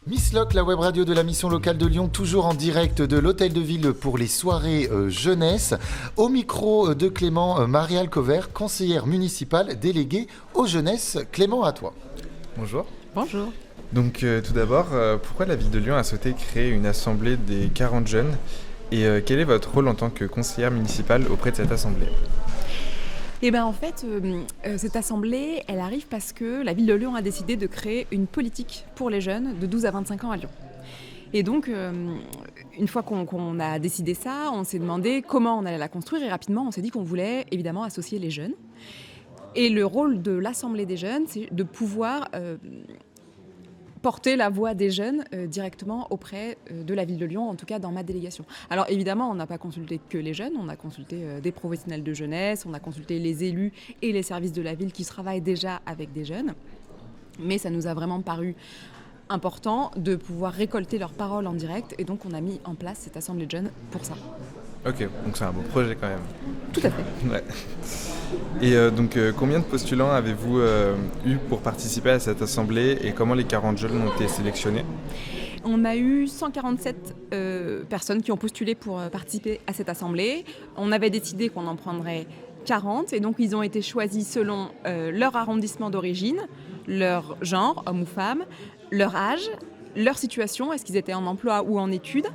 Miss Loc, la web radio de la mission locale de Lyon, toujours en direct de l'hôtel de ville pour les soirées jeunesse. Au micro de Clément Marie Alcover, conseillère municipale déléguée aux jeunesses. Clément, à toi. Bonjour. Bonjour. Donc tout d'abord, pourquoi la ville de Lyon a souhaité créer une assemblée des 40 jeunes et quel est votre rôle en tant que conseillère municipale auprès de cette assemblée ? Eh bien en fait, cette assemblée, elle arrive parce que la ville de Lyon a décidé de créer une politique pour les jeunes de 12 à 25 ans à Lyon. Et donc, une fois qu'on a décidé ça, on s'est demandé comment on allait la construire et rapidement on s'est dit qu'on voulait évidemment associer les jeunes. Et le rôle de l'Assemblée des jeunes, c'est de pouvoir porter la voix des jeunes directement auprès de la ville de Lyon, en tout cas dans ma délégation. Alors évidemment, on n'a pas consulté que les jeunes, on a consulté des professionnels de jeunesse, on a consulté les élus et les services de la ville qui travaillent déjà avec des jeunes. Mais ça nous a vraiment paru important de pouvoir récolter leurs paroles en direct et donc on a mis en place cette assemblée de jeunes pour ça. Ok, donc c'est un beau projet quand même. Tout à fait. Ouais. Et donc combien de postulants avez-vous eu pour participer à cette assemblée et comment les 40 jeunes ont été sélectionnés ? On a eu 147 personnes qui ont postulé pour participer à cette assemblée. On avait décidé qu'on en prendrait 40 et donc ils ont été choisis selon leur arrondissement d'origine, leur genre, homme ou femme, leur âge, leur situation, est-ce qu'ils étaient en emploi ou en études.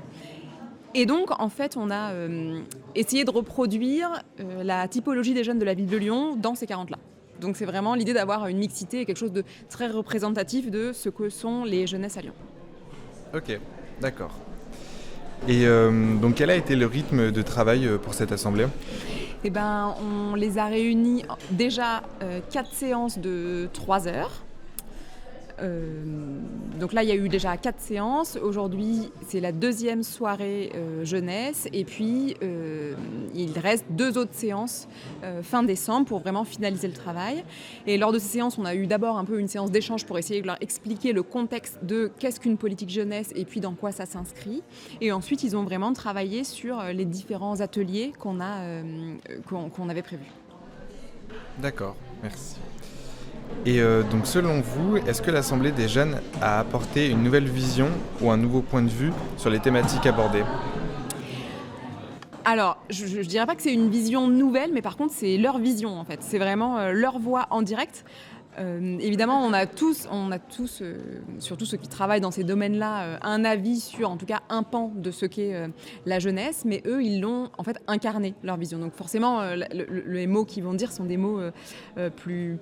Et donc, en fait, on a essayé de reproduire la typologie des jeunes de la ville de Lyon dans ces 40-là. Donc, c'est vraiment l'idée d'avoir une mixité et quelque chose de très représentatif de ce que sont les jeunesses à Lyon. Ok, d'accord. Et donc, quel a été le rythme de travail pour cette assemblée ? Eh ben, on les a réunis déjà 4 séances de 3 heures. Donc là, il y a eu déjà 4 séances. Aujourd'hui, c'est la deuxième soirée jeunesse. Et puis, il reste 2 autres séances fin décembre pour vraiment finaliser le travail. Et lors de ces séances, on a eu d'abord un peu une séance d'échange pour essayer de leur expliquer le contexte de qu'est-ce qu'une politique jeunesse et puis dans quoi ça s'inscrit. Et ensuite, ils ont vraiment travaillé sur les différents ateliers qu'on avait prévus. D'accord, merci. Et donc selon vous, est-ce que l'Assemblée des jeunes a apporté une nouvelle vision ou un nouveau point de vue sur les thématiques abordées ? Alors, je ne dirais pas que c'est une vision nouvelle, mais par contre, c'est leur vision en fait. C'est vraiment leur voix en direct. Évidemment, on a tous, surtout ceux qui travaillent dans ces domaines-là, un avis sur, en tout cas, un pan de ce qu'est la jeunesse, mais eux, ils l'ont en fait incarné, leur vision. Donc forcément, les mots qu'ils vont dire sont des mots plus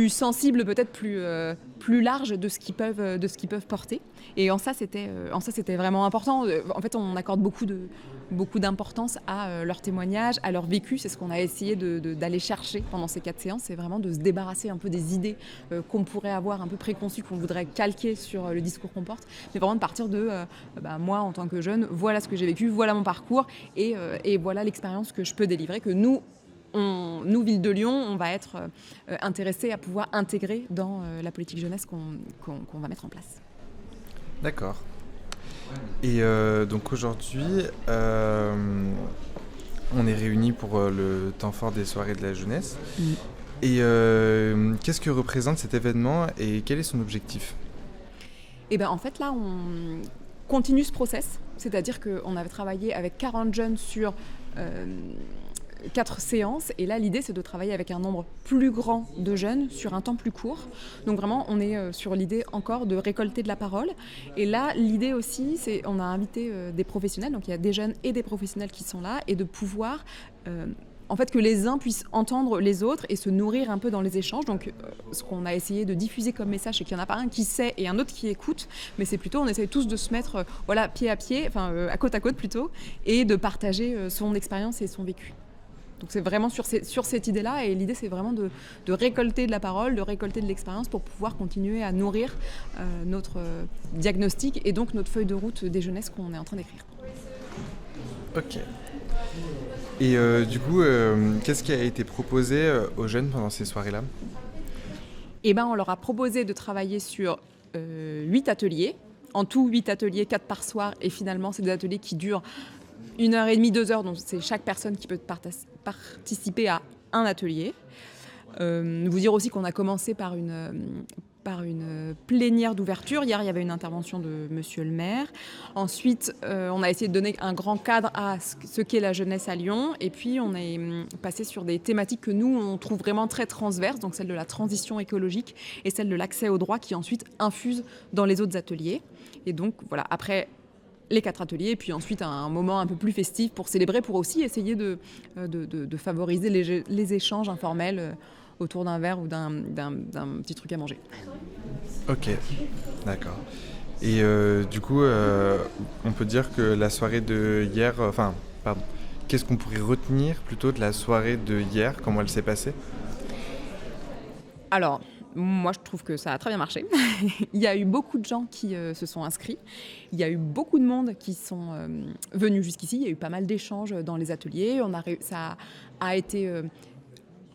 sensibles, peut-être plus larges de ce qu'ils peuvent porter. Et en ça, c'était vraiment important. En fait, on accorde beaucoup d'importance à leur témoignage, à leur vécu. C'est ce qu'on a essayé d'aller chercher pendant ces 4 séances. C'est vraiment de se débarrasser un peu des idées qu'on pourrait avoir un peu préconçues, qu'on voudrait calquer sur le discours qu'on porte. Mais vraiment de partir de moi, en tant que jeune, voilà ce que j'ai vécu, voilà mon parcours et voilà l'expérience que je peux délivrer, que nous, Ville de Lyon, on va être intéressés à pouvoir intégrer dans la politique jeunesse qu'on va mettre en place. D'accord. Et donc aujourd'hui, on est réunis pour le temps fort des soirées de la jeunesse. Et qu'est-ce que représente cet événement et quel est son objectif ? Et ben en fait là, on continue ce process, c'est-à-dire qu'on avait travaillé avec 40 jeunes sur 4 séances et là l'idée c'est de travailler avec un nombre plus grand de jeunes sur un temps plus court. Donc vraiment on est sur l'idée encore de récolter de la parole et là l'idée aussi c'est on a invité des professionnels, donc il y a des jeunes et des professionnels qui sont là et de pouvoir en fait que les uns puissent entendre les autres et se nourrir un peu dans les échanges. Donc ce qu'on a essayé de diffuser comme message c'est qu'il n'y en a pas un qui sait et un autre qui écoute, mais c'est plutôt on essaye tous de se mettre pied à pied, à côte plutôt, et de partager son expérience et son vécu. Donc c'est vraiment sur cette idée-là et l'idée c'est vraiment de récolter de la parole, de récolter de l'expérience pour pouvoir continuer à nourrir notre diagnostic et donc notre feuille de route des jeunesses qu'on est en train d'écrire. Ok. Et du coup, qu'est-ce qui a été proposé aux jeunes pendant ces soirées-là ? Eh ben, on leur a proposé de travailler sur 8 ateliers. En tout, 8 ateliers, 4 par soir. Et finalement, c'est des ateliers qui durent 1h30, 2 heures. Donc, c'est chaque personne qui peut participer à un atelier. Vous dire aussi qu'on a commencé par par une plénière d'ouverture. Hier, il y avait une intervention de monsieur le maire. Ensuite, on a essayé de donner un grand cadre à ce qu'est la jeunesse à Lyon. Et puis, on est passé sur des thématiques que nous, on trouve vraiment très transverses, donc celle de la transition écologique et celle de l'accès aux droits qui ensuite infuse dans les autres ateliers. Et donc, voilà, après les 4 ateliers, et puis ensuite un moment un peu plus festif pour célébrer, pour aussi essayer de favoriser les échanges informels autour d'un verre ou d'un petit truc à manger. Ok, d'accord. Et du coup, on peut dire que la soirée de hier, qu'est-ce qu'on pourrait retenir plutôt de la soirée de hier, comment elle s'est passée ? Alors, moi, je trouve que ça a très bien marché. Il y a eu beaucoup de gens qui se sont inscrits. Il y a eu beaucoup de monde qui sont venus jusqu'ici. Il y a eu pas mal d'échanges dans les ateliers. Ça a été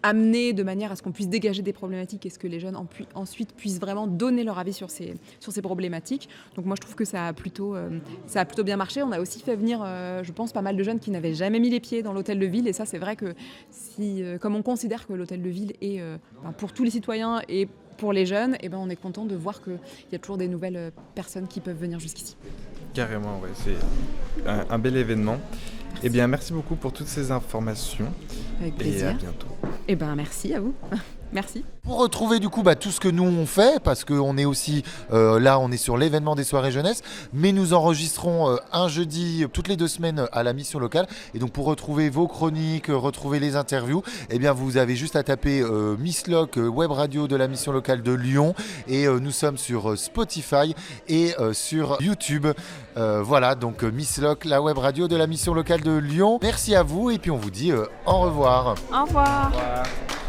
amené de manière à ce qu'on puisse dégager des problématiques et ce que les jeunes ensuite puissent vraiment donner leur avis sur ces problématiques. Donc moi, je trouve que ça a plutôt bien marché. On a aussi fait venir, je pense, pas mal de jeunes qui n'avaient jamais mis les pieds dans l'hôtel de ville. Et ça, c'est vrai que comme on considère que l'hôtel de ville est pour tous les citoyens et pour les jeunes, on est content de voir qu'il y a toujours des nouvelles personnes qui peuvent venir jusqu'ici. Carrément, ouais, c'est un bel événement. Eh bien, merci beaucoup pour toutes ces informations. Avec plaisir. Et à bientôt. Merci à vous. Merci. Pour retrouver du coup tout ce que nous on fait, parce qu'on est aussi là, on est sur l'événement des soirées jeunesse, mais nous enregistrons un jeudi toutes les 2 semaines à la mission locale. Et donc pour retrouver vos chroniques, retrouver les interviews, vous avez juste à taper Miss Loc, web radio de la mission locale de Lyon. Et nous sommes sur Spotify et sur YouTube. Voilà, donc Miss Loc, la web radio de la mission locale de Lyon. Merci à vous et puis on vous dit au revoir. Au revoir. Au revoir.